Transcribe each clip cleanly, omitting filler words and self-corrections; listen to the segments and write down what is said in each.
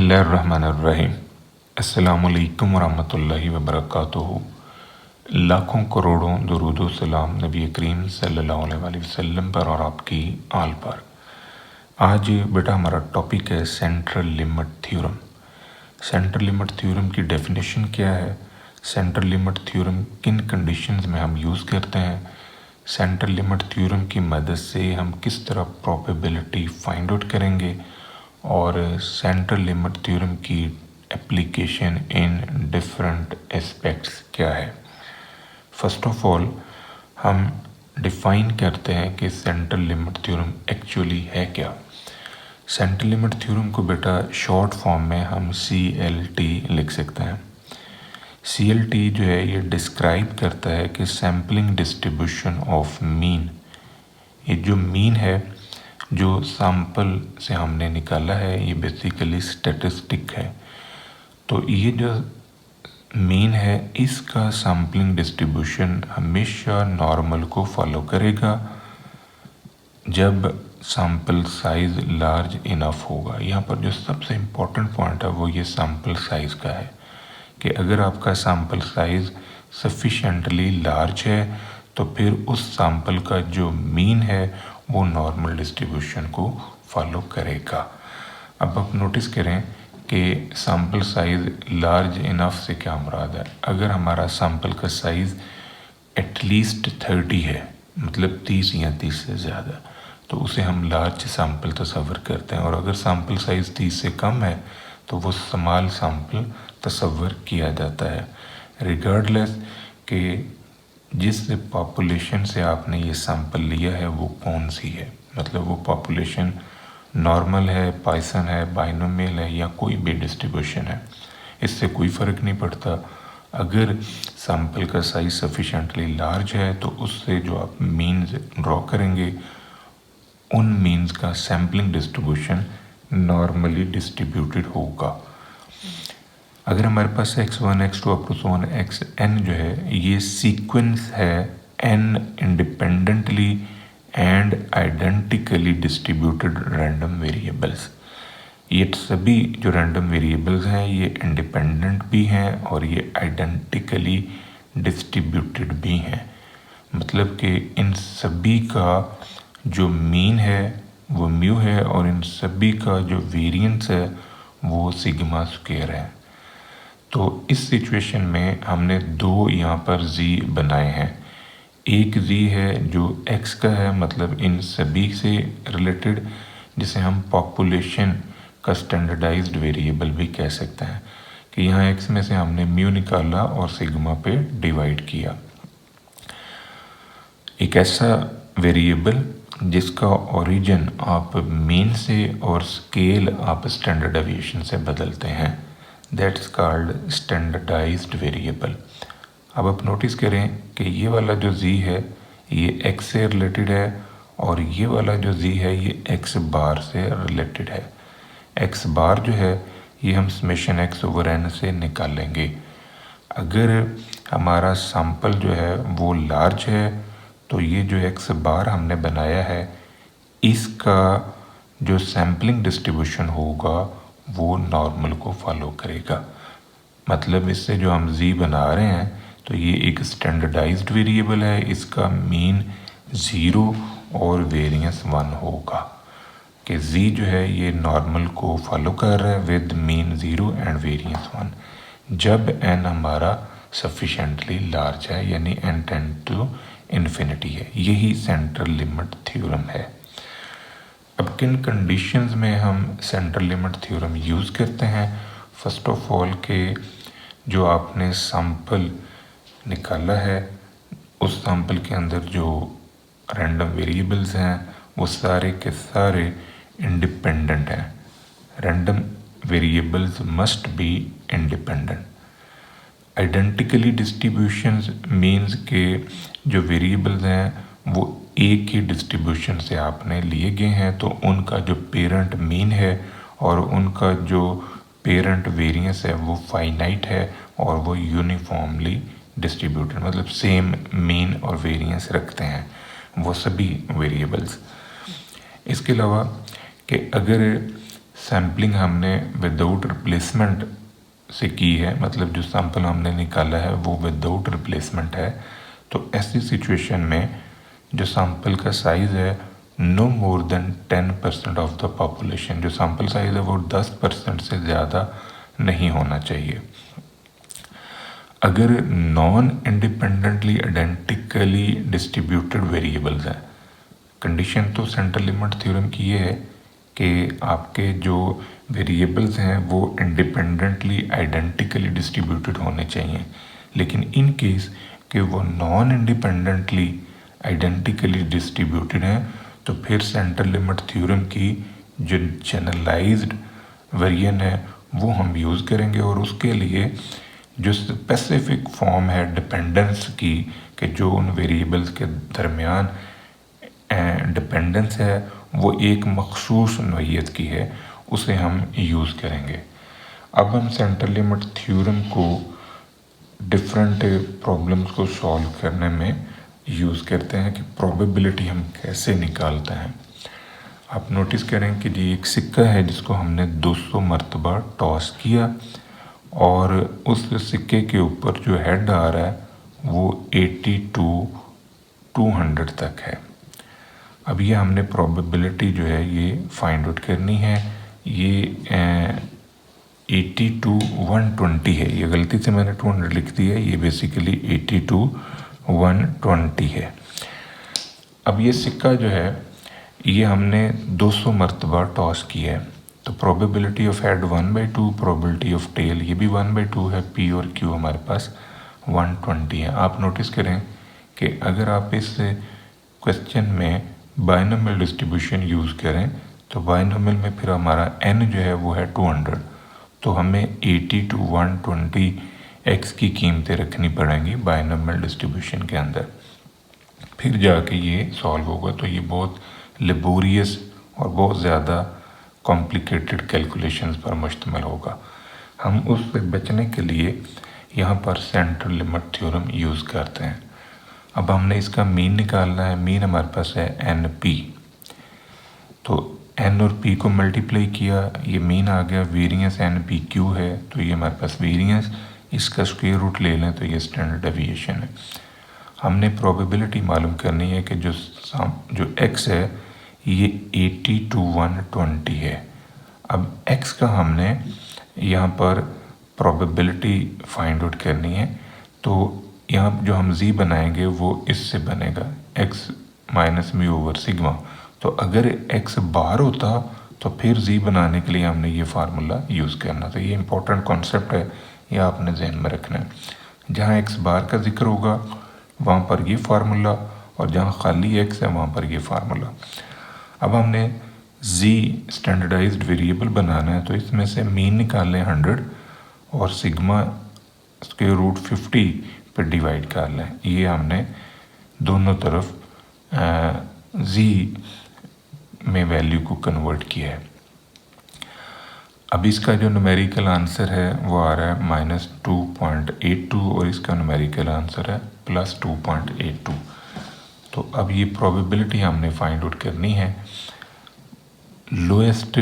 बिस्मिल्लाहिर्रहमानिर्रहीम। अस्सलामुअलैकुम वरहमतुल्लाहि वबरकातुहू। लाखों करोड़ों दुरूद सलाम नबी करीम सल्लल्लाहु अलैहि वसल्लम पर और आपकी आल पर। आज बेटा हमारा टॉपिक है central limit theorem. Central limit theorem की डेफिनेशन क्या है, सेंट्रल लिमिट थ्योरम किन कंडीशंस में हम यूज़ करते हैं, सेंट्रल लिमिट थ्योरम की मदद से हम किस तरह प्रोबेबिलिटी फाइंड आउट करेंगे और सेंट्रल लिमिट थ्योरम की एप्लीकेशन इन डिफरेंट एस्पेक्ट्स क्या है। फर्स्ट ऑफ ऑल हम डिफ़ाइन करते हैं कि सेंट्रल लिमिट थ्योरम एक्चुअली है क्या। सेंट्रल लिमिट थ्योरम को बेटा शॉर्ट फॉर्म में हम CLT लिख सकते हैं। CLT जो है ये डिस्क्राइब करता है कि सैम्पलिंग डिस्ट्रीब्यूशन ऑफ मीन, ये जो मीन है जो सैंपल से हमने निकाला है ये बेसिकली स्टैटिस्टिक है। तो ये जो मीन है इसका सैम्पलिंग डिस्ट्रीब्यूशन हमेशा नॉर्मल को फॉलो करेगा जब सैंपल साइज़ लार्ज इनफ होगा। यहाँ पर जो सबसे इम्पोर्टेंट पॉइंट है वो ये सैंपल साइज़ का है कि अगर आपका सैंपल साइज़ सफिशेंटली लार्ज है तो फिर उस सैंपल का जो मीन है वो नॉर्मल डिस्ट्रीब्यूशन को फॉलो करेगा। अब आप नोटिस करें कि सैंपल साइज़ लार्ज इनफ से क्या मुराद है। अगर हमारा सैंपल का साइज़ एटलीस्ट 30 है, मतलब 30 या 30 से ज़्यादा, तो उसे हम लार्ज सैंपल तस्वर करते हैं। और अगर सैंपल साइज़ 30 से कम है तो वो स्मॉल सैंपल तस्वर किया जाता है, रिगार्डलेस कि जिस पॉपुलेशन से आपने ये सैंपल लिया है वो कौन सी है। मतलब वो पॉपुलेशन नॉर्मल है, पॉइसन है, बाइनोमियल है या कोई भी डिस्ट्रीब्यूशन है, इससे कोई फ़र्क नहीं पड़ता। अगर सैंपल का साइज़ सफिशेंटली लार्ज है तो उससे जो आप मीन्स ड्रॉ करेंगे उन मीन्स का सैम्पलिंग डिस्ट्रीब्यूशन नॉर्मली डिस्ट्रीब्यूटेड होगा। अगर हमारे पास x1 x2 up to so on xn जो है ये सीक्वेंस है n independently and identically distributed random variables. ये सभी जो रैंडम वेरिएबल्स हैं ये इंडिपेंडेंट भी हैं और ये आइडेंटिकली डिस्ट्रीब्यूटेड भी हैं। मतलब कि इन सभी का जो मीन है वो म्यू है और इन सभी का जो वेरिएंस है वो सिग्मा स्क्वायर है। तो इस सिचुएशन में हमने दो यहाँ पर z बनाए हैं। एक z है जो x का है, मतलब इन सभी से रिलेटेड, जिसे हम पॉपुलेशन का स्टैंडर्डाइज्ड वेरिएबल भी कह सकते हैं कि यहाँ x में से हमने म्यू निकाला और सिग्मा पे डिवाइड किया। एक ऐसा वेरिएबल जिसका ओरिजिन आप मीन से और स्केल आप स्टैंडर्ड डेविएशन से बदलते हैं, दैट्स कॉल्ड स्टैंडर्डाइज्ड वेरिएबल। अब आप नोटिस करें कि ये वाला जो z है ये x से रिलेटेड है और ये वाला जो z है ये x बार से रिलेटेड है। x बार जो है ये हम समेशन x ओवर n से निकालेंगे। अगर हमारा सैंपल जो है वो लार्ज है तो ये जो x बार हमने बनाया है इसका जो सैम्पलिंग डिस्ट्रीब्यूशन होगा वो नॉर्मल को फॉलो करेगा। मतलब इससे जो हम z बना रहे हैं तो ये एक स्टैंडर्डाइज्ड वेरिएबल है, इसका मीन 0 और वेरिएंस 1 होगा कि z जो है ये नॉर्मल को फॉलो कर रहा है विद मीन 0 एंड वेरिएंस 1 जब n हमारा सफिशेंटली लार्ज है, यानी n टेंड टू इन्फिनिटी है। यही सेंट्रल लिमिट थ्योरम है। अब किन कंडीशंस में हम सेंट्रल लिमिट थ्योरम यूज़ करते हैं। फर्स्ट ऑफ ऑल के जो आपने सैंपल निकाला है उस सैंपल के अंदर जो रैंडम वेरिएबल्स हैं वो सारे के सारे इंडिपेंडेंट हैं। Random variables must be independent. Identically distributions means के जो वेरिएबल्स हैं वो एक ही डिस्ट्रीब्यूशन से आपने लिए गए हैं तो उनका जो पेरेंट मीन है और उनका जो पेरेंट वेरिएंस है वो फाइनाइट है और वो यूनिफॉर्मली डिस्ट्रीब्यूटेड, मतलब सेम मीन और वेरिएंस रखते हैं वो सभी वेरिएबल्स। इसके अलावा कि अगर सैम्पलिंग हमने विदाउट रिप्लेसमेंट से की है, मतलब जो सैंपल हमने निकाला है वो विदाउट रिप्लेसमेंट है। तो ऐसी सिचुएशन में जो सैंपल का साइज़ है no more than 10% of the population, जो सैंपल साइज़ है वो 10% से ज़्यादा नहीं होना चाहिए। अगर non independently identically distributed variables हैं, कंडीशन तो सेंट्रल लिमिट थ्योरम की ये है कि आपके जो वेरिएबल्स हैं वो इंडिपेंडेंटली आइडेंटिकली डिस्ट्रीब्यूटेड होने चाहिए, लेकिन इन केस कि वो नॉन इंडिपेंडेंटली आइडेंटिकली डिस्ट्रीब्यूटेड हैं तो फिर सेंट्रल लिमिट थ्योरम की जो जनरलाइज्ड वेरिएंट है वो हम यूज़ करेंगे। और उसके लिए जो स्पेसिफिक फॉर्म है डिपेंडेंस की कि जो उन वेरिएबल्स के दरमियान डिपेंडेंस है वो एक मखसूस नोयत की है, उसे हम यूज़ करेंगे। अब हम सेंट्रल लिमिट थ्योरम को डिफरेंट प्रॉब्लम्स को सॉल्व करने में यूज़ करते हैं कि प्रोबेबिलिटी हम कैसे निकालते हैं। आप नोटिस करें कि जी एक सिक्का है जिसको हमने 200 मरतबा टॉस किया और उस सिक्के के ऊपर जो हेड आ रहा है वो 80 to 200 तक है। अब ये हमने प्रोबेबिलिटी जो है ये फाइंड आउट करनी है। ये 80 to 120 है, ये गलती से मैंने 200 लिख दिया है, ये बेसिकली 80 to 120 है। अब ये सिक्का जो है ये हमने 200 मरतबा टॉस किया है, तो probability of head 1/2, probability of tail ये भी 1/2 है, पी और क्यू हमारे पास 120 है। आप नोटिस करें कि अगर आप इस क्वेश्चन में बाइनोमियल डिस्ट्रीब्यूशन यूज़ करें तो बाइनोमियल में फिर हमारा n जो है वो है 200, तो हमें 80 to 120 x की कीमतें रखनी पड़ेंगी बाइनोमियल डिस्ट्रीब्यूशन के अंदर, फिर जाके ये सॉल्व होगा। तो ये बहुत लेबोरियस और बहुत ज़्यादा कॉम्प्लिकेटेड कैलकुलेशंस पर मुश्तमिल होगा। हम उससे बचने के लिए यहाँ पर सेंट्रल लिमिट थ्योरम यूज़ करते हैं। अब हमने इसका मीन निकालना है। मीन हमारे पास है NP, तो n और p को मल्टीप्लाई किया, ये मीन आ गया। वेरिएंस NPQ है तो ये हमारे पास वेरिएंस, इसका स्क्वायर रूट ले लें तो ये स्टैंडर्ड डेविएशन है। हमने प्रोबेबिलिटी मालूम करनी है कि जो x है ये 80 to 120 है। अब x का हमने यहाँ पर प्रोबेबिलिटी फाइंड आउट करनी है, तो यहाँ जो हम z बनाएंगे वो इससे बनेगा x minus mu over sigma. तो अगर x बाहर होता तो फिर z बनाने के लिए हमने ये फार्मूला यूज़ करना था। ये इंपॉर्टेंट कॉन्सेप्ट है, ये आपने जहन में रखना है। जहाँ x बार का जिक्र होगा वहाँ पर ये फार्मूला, और जहाँ खाली x है वहाँ पर ये फार्मूला। अब हमने z स्टैंडर्डाइज्ड वेरिएबल बनाना है, तो इसमें से मीन निकालें 100 और सिग्मा स्क्वायर रूट 50 पर डिवाइड कर लें। ये हमने दोनों तरफ z में वैल्यू को कन्वर्ट किया है। अब इसका जो न्यूमेरिकल आंसर है वो आ रहा है -2.82 और इसका न्यूमेरिकल आंसर है +2.82। तो अब ये प्रोबेबिलिटी हमने फाइंड आउट करनी है। लोएस्ट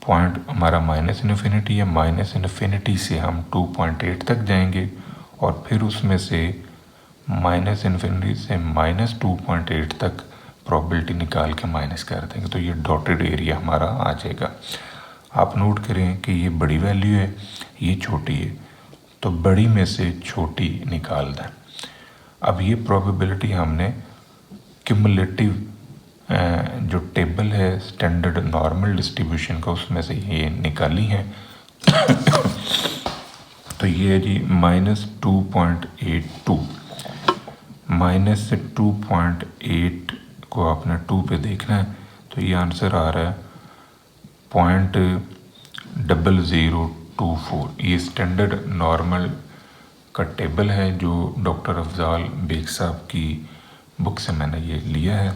पॉइंट हमारा -इन्फिनिटी है, -इन्फिनिटी से हम 2.8 तक जाएंगे और फिर उसमें से -इन्फिनिटी से -2.8 तक प्रोबेबिलिटी निकाल के माइनस कर देंगे, तो ये डॉटेड एरिया हमारा आ जाएगा। आप नोट करें कि ये बड़ी वैल्यू है, ये छोटी है, तो बड़ी में से छोटी निकाल दें। अब ये प्रोबेबिलिटी हमने क्यूमुलेटिव जो टेबल है स्टैंडर्ड नॉर्मल डिस्ट्रीब्यूशन का उसमें से ये निकाली है। तो ये है जी -2.82, -2.8 को आपने 2 पे देखना है, तो ये आंसर आ रहा है 0.0024। ये स्टैंडर्ड नॉर्मल का टेबल है जो डॉक्टर अफजाल बेग साहब की बुक से मैंने ये लिया है।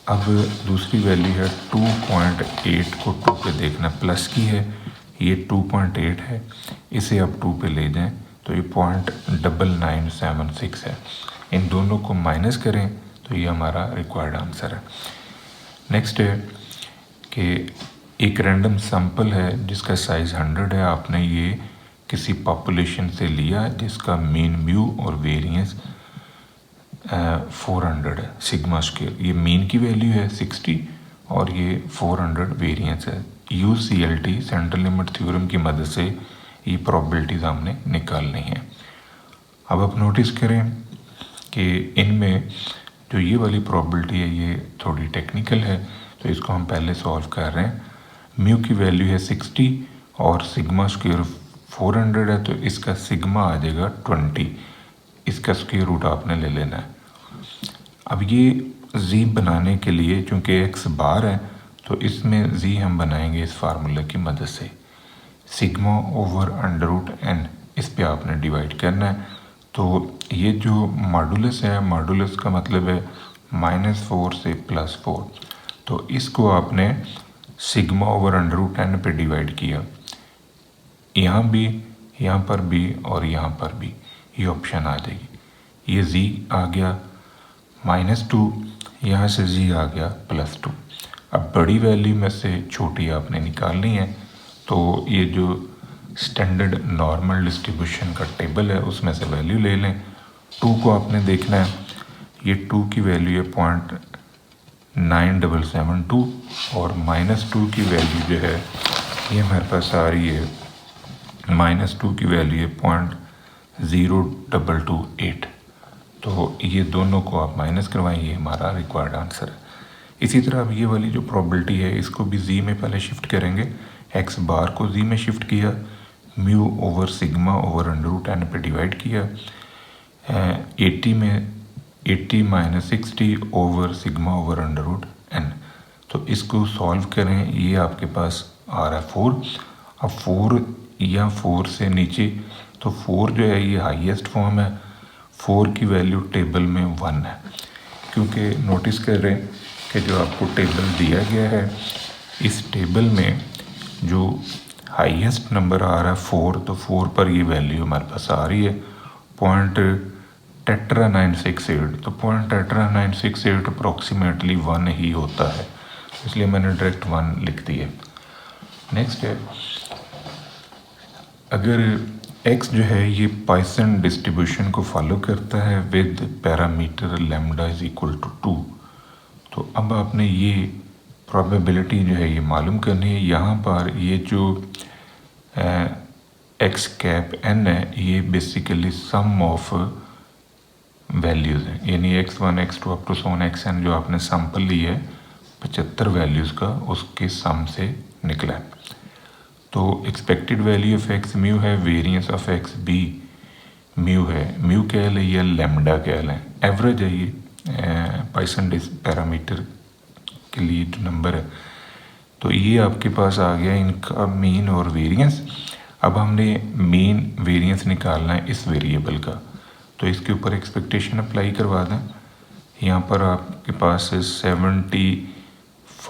अब दूसरी वैल्यू है 2.8 को 2 पे देखना, प्लस की है, ये 2.8 है, इसे अब 2 पे ले जाएं तो ये 0.9976 है। इन दोनों को माइनस करें तो ये हमारा रिक्वायर्ड आंसर है। नेक्स्ट है कि एक रैंडम सैंपल है जिसका साइज़ 100 है, आपने ये किसी पॉपुलेशन से लिया जिसका मीन म्यू और वेरिएंस 400 है सिग्मा स्क्वायर। ये मीन की वैल्यू है 60 और ये 400 वेरिएंस है। Use CLT central limit theorem की मदद से ये प्रोबेबिलिटीज़ हमने निकालनी है। अब आप नोटिस करें कि इनमें जो ये वाली प्रोबेबिलिटी है ये थोड़ी टेक्निकल है, तो इसको हम पहले सॉल्व कर रहे हैं। म्यू की वैल्यू है 60 और सिग्मा स्क्वायर 400 है, तो इसका सिग्मा आ जाएगा 20। इसका स्क्वायर रूट आपने ले लेना है। अब ये z बनाने के लिए चूँकि x बार है तो इसमें z हम बनाएंगे इस फार्मूला की मदद से, sigma over under root n, इस पे आपने डिवाइड करना है। तो ये जो मॉडुलस है, मॉडुलस का मतलब है -4 से +4, तो इसको आपने sigma over under root n पे डिवाइड किया। यहाँ भी, यहाँ पर भी और यहाँ पर भी ये ऑप्शन आ जाएगी। ये z आ गया -2, यहाँ से z आ गया +2। अब बड़ी वैल्यू में से छोटी आपने निकालनी है, तो ये जो स्टैंडर्ड नॉर्मल डिस्ट्रीब्यूशन का टेबल है उसमें से वैल्यू ले लें। 2 को आपने देखना है, ये 2 की वैल्यू है 0.9772 और -2 की वैल्यू जो है ये हमारे पास आ रही है, -2 की वैल्यू है 0.0228। तो ये दोनों को आप माइनस करवाएं, ये हमारा रिक्वायर्ड आंसर है। इसी तरह अब ये वाली जो प्रोबेबिलिटी है इसको भी z में पहले शिफ्ट करेंगे। x बार को z में शिफ्ट किया, mu over sigma over under root n पे डिवाइड किया, 80 में 80 - 60 over sigma over under root n। तो इसको सॉल्व करें, ये आपके पास आ रहा है 4। अब 4 या 4 से नीचे, तो 4 जो है ये हाईएस्ट फॉर्म है, 4 की वैल्यू टेबल में 1 है, क्योंकि नोटिस कर रहे हैं कि जो आपको टेबल दिया गया है इस टेबल में जो हाईएस्ट नंबर आ रहा है 4, तो 4 पर ये वैल्यू हमारे पास आ रही है 0.968। तो 0.968 अप्रॉक्सीमेटली 1 ही होता है, इसलिए मैंने डायरेक्ट 1 लिख दिया। नेक्स्ट है, अगर x जो है ये पॉइसन डिस्ट्रीब्यूशन को फॉलो करता है with parameter lambda is equal to 2, तो अब आपने ये प्रोबेबिलिटी जो है ये मालूम करनी है। यहाँ पर ये जो x कैप n है ये बेसिकली सम ऑफ वैल्यूज़ हैं, यानी x1 x2 up to Son xn जो आपने सैंपल लिया है 75 वैल्यूज़ का, उसके सम से निकला है। तो expected value of x mu है, वेरिएंस ऑफ x भी म्यू है। म्यू क्या है या लैम्डा क्या है, एवरेज है ये पॉइसन पैरामीटर के लिए जो नंबर है। तो ये आपके पास आ गया इनका मीन और वेरिएंस। अब हमने मीन वेरिएंस निकालना है इस वेरिएबल का, तो इसके ऊपर एक्सपेक्टेशन अप्लाई करवा दें। यहाँ पर आपके पास 75 ×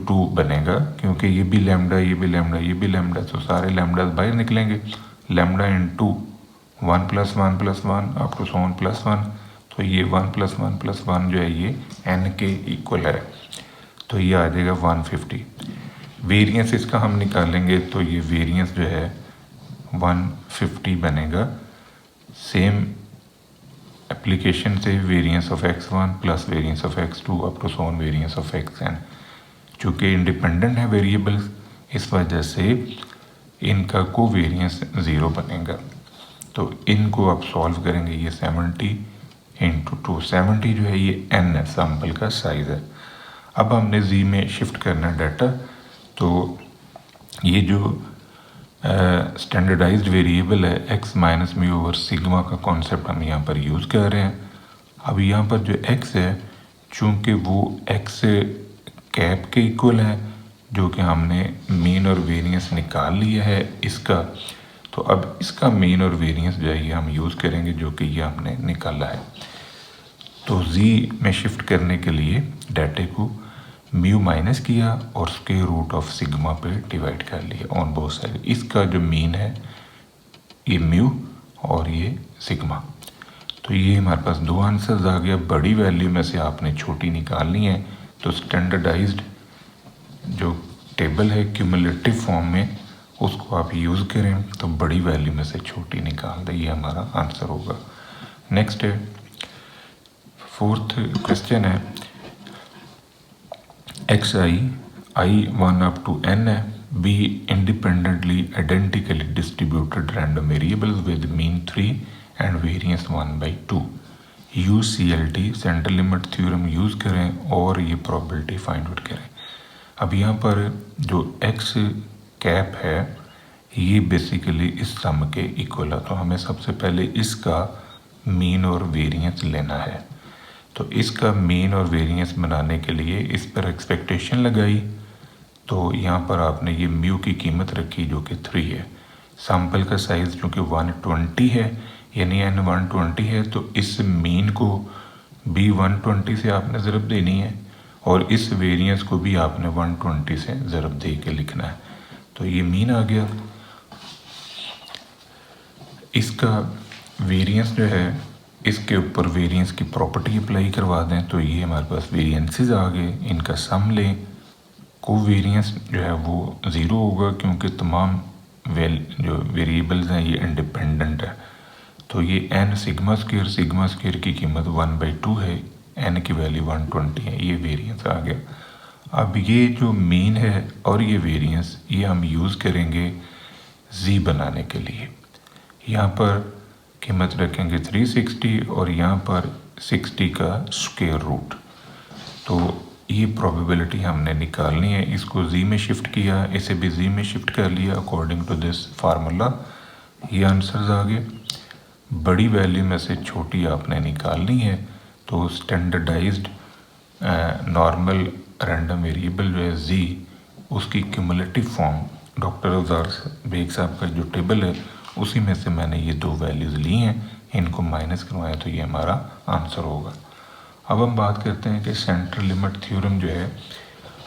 2 बनेगा, क्योंकि ये भी लैम्डा, ये भी लैम्डा, ये भी लैम्डा, तो सारे लैम्डा बाहर निकलेंगे। लैम्डा इंटू 1 + 1 + 1 अप टू सोन +1, तो ये 1 + 1 + 1 जो है ये n के इक्वल है, तो ये आ जाएगा 150। वेरिएंस इसका हम निकालेंगे तो ये वेरिएंस जो है 150 बनेगा। सेम एप्लीकेशन से variance of x1 plus variance of x2 up to so on variance of xn, चूँकि इंडिपेंडेंट है वेरिएबल्स इस वजह से इनका को वेरिएंस 0 बनेगा। तो इनको आप सॉल्व करेंगे, ये 70 × 2, 70 जो है ये n है, सैम्पल का साइज़ है। अब हमने z में शिफ्ट करना है डाटा, तो ये जो स्टैंडर्डाइज्ड वेरिएबल है x - म्यू ओवर सिग्मा का कॉन्सेप्ट हम यहाँ पर यूज़ कर रहे हैं। अब यहाँ पर जो x है, चूँकि वो x कैप के इक्वल है जो कि हमने मीन और वेरिएंस निकाल लिया है इसका, तो अब इसका मीन और वेरिएंस जो है ये हम यूज़ करेंगे जो कि ये हमने निकाला है। तो z में शिफ्ट करने के लिए डाटे को म्यू माइनस किया और स्क्वायर रूट ऑफ सिग्मा पे डिवाइड कर लिया ऑन बोथ साइड। इसका जो मीन है ये म्यू और ये सिग्मा, तो ये हमारे पास 2 आंसर्स आ गया। बड़ी वैल्यू में से आपने छोटी निकालनी है, तो स्टैंडर्डाइज्ड जो टेबल है क्यूमुलेटिव फॉर्म में, उसको आप यूज़ करें तो बड़ी वैल्यू में से छोटी निकाल दें, ये हमारा आंसर होगा। नेक्स्ट है, फोर्थ क्वेश्चन है x i 1 up to n है, be independently identically distributed random variables with mean 3 and variance 1/2। Use CLT centre limit theorem use करें और ये प्रोबेबिलिटी फाइंड आउट करें। अब यहाँ पर जो x कैप है ये बेसिकली इस सम के इक्वल है, तो हमें सबसे पहले इसका मीन और वेरिएंस लेना है। तो इसका मीन और वेरिएंस बनाने के लिए इस पर एक्सपेक्टेशन लगाई, तो यहाँ पर आपने ये म्यू की कीमत रखी जो कि 3 है। सैंपल का साइज़ चूँकि 120 है यानी n 120 है, तो इस मीन को भी 120 से आपने ज़रब देनी है और इस वेरिएंस को भी आपने 120 से ज़रब दे के लिखना है। तो ये मीन आ गया। इसका वेरिएंस जो है इसके ऊपर वेरिएंस की प्रॉपर्टी अप्लाई करवा दें, तो ये हमारे पास वेरिएंसेस आ गए। इनका सम लें, कोवेरिएंस जो है वो 0 होगा क्योंकि तमाम जो वेरिएबल्स हैं ये इंडिपेंडेंट है। तो ये n सिग्मा स्क्वायर की कीमत 1/2 है, n की वैल्यू 120 है, ये वेरिएंस आ गया। अब ये जो मीन है और ये वेरिएंस ये हम यूज़ करेंगे z बनाने के लिए। यहाँ पर कीमत रखेंगे 360 और यहाँ पर 60 का स्क्वायर रूट। तो ये प्रोबेबिलिटी हमने निकालनी है, इसको z में शिफ्ट किया, इसे भी z में शिफ्ट कर लिया अकॉर्डिंग टू दिस फार्मूला। ये आंसर्स आ गए। बड़ी वैल्यू में से छोटी आपने निकालनी है, तो स्टैंडर्डाइज्ड नॉर्मल रैंडम वेरिएबल जो है z, उसकी क्यूमुलेटिव फॉर्म डॉक्टर अवजार बेग साहब का जो टेबल है उसी में से मैंने ये 2 वैल्यूज़ ली हैं, इनको माइनस करवाया, तो ये हमारा आंसर होगा। अब हम बात करते हैं कि सेंटर लिमिट थ्योरम जो है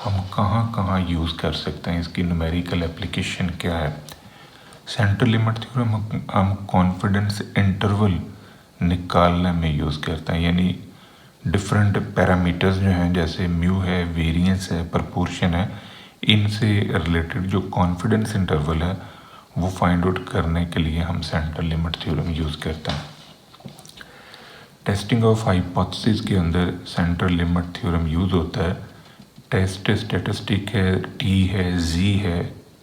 हम कहाँ कहाँ यूज़ कर सकते हैं, इसकी न्यूमेरिकल एप्लीकेशन क्या है। सेंटर लिमिट थ्योरम हम कॉन्फिडेंस इंटरवल निकालने में यूज़ करते हैं, यानी डिफरेंट पैरामीटर्स जो हैं जैसे म्यू है, वेरिएंस है, प्रपोर्शन है, इनसे रिलेटेड जो कॉन्फिडेंस इंटरवल है वो फाइंड आउट करने के लिए हम सेंटर लिमिट थ्योरम यूज़ करते हैं। टेस्टिंग ऑफ हाइपोथेसिस के अंदर सेंटर लिमिट थ्योरम यूज़ होता है। टेस्ट स्टैटिस्टिक है, टी है, जी है,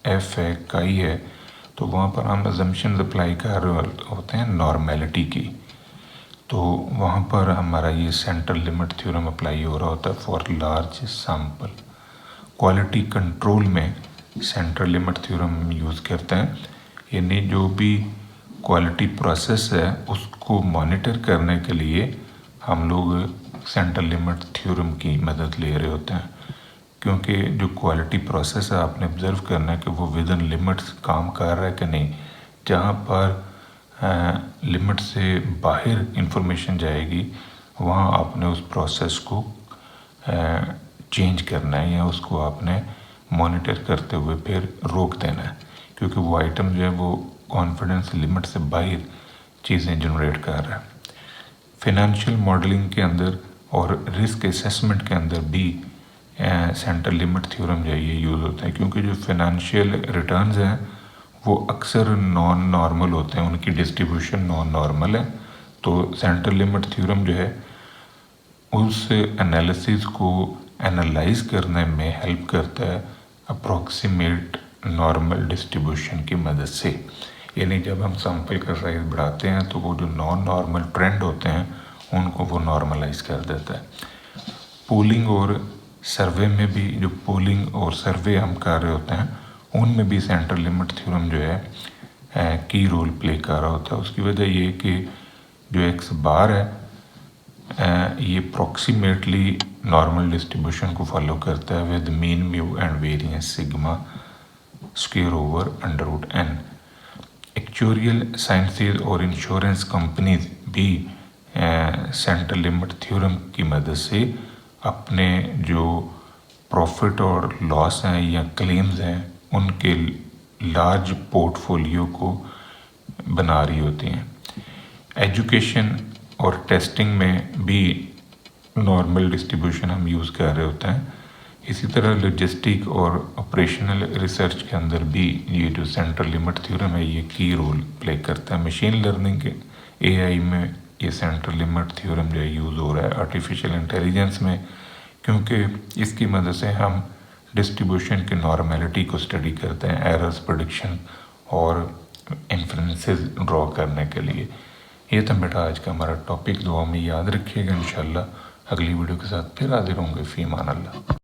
एफ है, काई है, तो वहाँ पर हम अजम्पशंस अप्लाई कर रहे होते हैं नॉर्मेलिटी की, तो वहाँ पर हमारा ये सेंटर लिमिट थ्योरम अप्लाई हो रहा होता है for large sample. Quality control में सेंटर लिमिट थ्योरम यूज़ करते हैं, यानी जो भी क्वालिटी प्रोसेस है उसको मॉनिटर करने के लिए हम लोग सेंटर लिमिट थ्योरम की मदद ले रहे होते हैं, क्योंकि जो क्वालिटी प्रोसेस है आपने ऑब्ज़र्व करना है कि वो विद इन लिमिट्स काम कर रहा है कि नहीं। जहाँ पर लिमिट से बाहर इंफॉर्मेशन जाएगी वहाँ आपने उस प्रोसेस को चेंज करना है या उसको आपने मॉनिटर करते हुए फिर रोक देना है, क्योंकि वो आइटम जो है वो कॉन्फिडेंस लिमिट से बाहर चीज़ें जनरेट कर रहा है। फिनंशियल मॉडलिंग के अंदर और रिस्क असेसमेंट के अंदर भी सेंटर लिमिट थ्योरम जो है ये यूज़ होता है, क्योंकि जो फिनंशियल रिटर्न्स हैं वो अक्सर नॉन नॉर्मल होते हैं, उनकी डिस्ट्रीब्यूशन नॉन नॉर्मल है। तो सेंटर लिमिट थ्योरम जो है उस एनालिसिस को एनालाइज करने में हेल्प करता है अप्रॉक्सीमेट नॉर्मल डिस्ट्रीब्यूशन की मदद से। यानी जब हम सैंपल का साइज बढ़ाते हैं तो वो जो नॉन नॉर्मल ट्रेंड होते हैं उनको वो नॉर्मलाइज कर देता है। पोलिंग और सर्वे में भी जो पोलिंग और सर्वे हम कर रहे होते हैं उनमें भी सेंटर लिमिट थ्योरम जो है की रोल प्ले कर रहा होता है। उसकी वजह ये कि जो एक्स बार है ये अप्रॉक्सीमेटली नॉर्मल डिस्ट्रीब्यूशन को फॉलो करता है with mean mu and variance sigma square over under root n. Actuarial sciences और इंश्योरेंस कंपनीज भी सेंटर लिमिट थ्योरम की मदद से अपने जो प्रॉफिट और लॉस हैं या क्लेम्स हैं उनके लार्ज पोर्टफोलियो को बना रही होती हैं। एजुकेशन और टेस्टिंग में भी नॉर्मल डिस्ट्रीब्यूशन हम यूज़ कर रहे होते हैं, इसी तरह लॉजिस्टिक और ऑपरेशनल रिसर्च के अंदर भी ये जो सेंट्रल लिमिट थ्योरम है ये की रोल प्ले करता है। मशीन लर्निंग के एआई में ये सेंट्रल लिमिट थ्योरम जो है यूज़ हो रहा है आर्टिफिशियल इंटेलिजेंस में, क्योंकि इसकी मदद से हम डिस्ट्रीब्यूशन की नॉर्मेलिटी को स्टडी करते हैं एरर्स प्रेडिक्शन और इन्फ्रेंसेस ड्रॉ करने के लिए। ये था बेटा आज का हमारा टॉपिक, दुआ में याद रखिएगा। इंशाल्लाह अगली वीडियो के साथ फिर हाजिर होंगे। फ़ी अमान अल्लाह।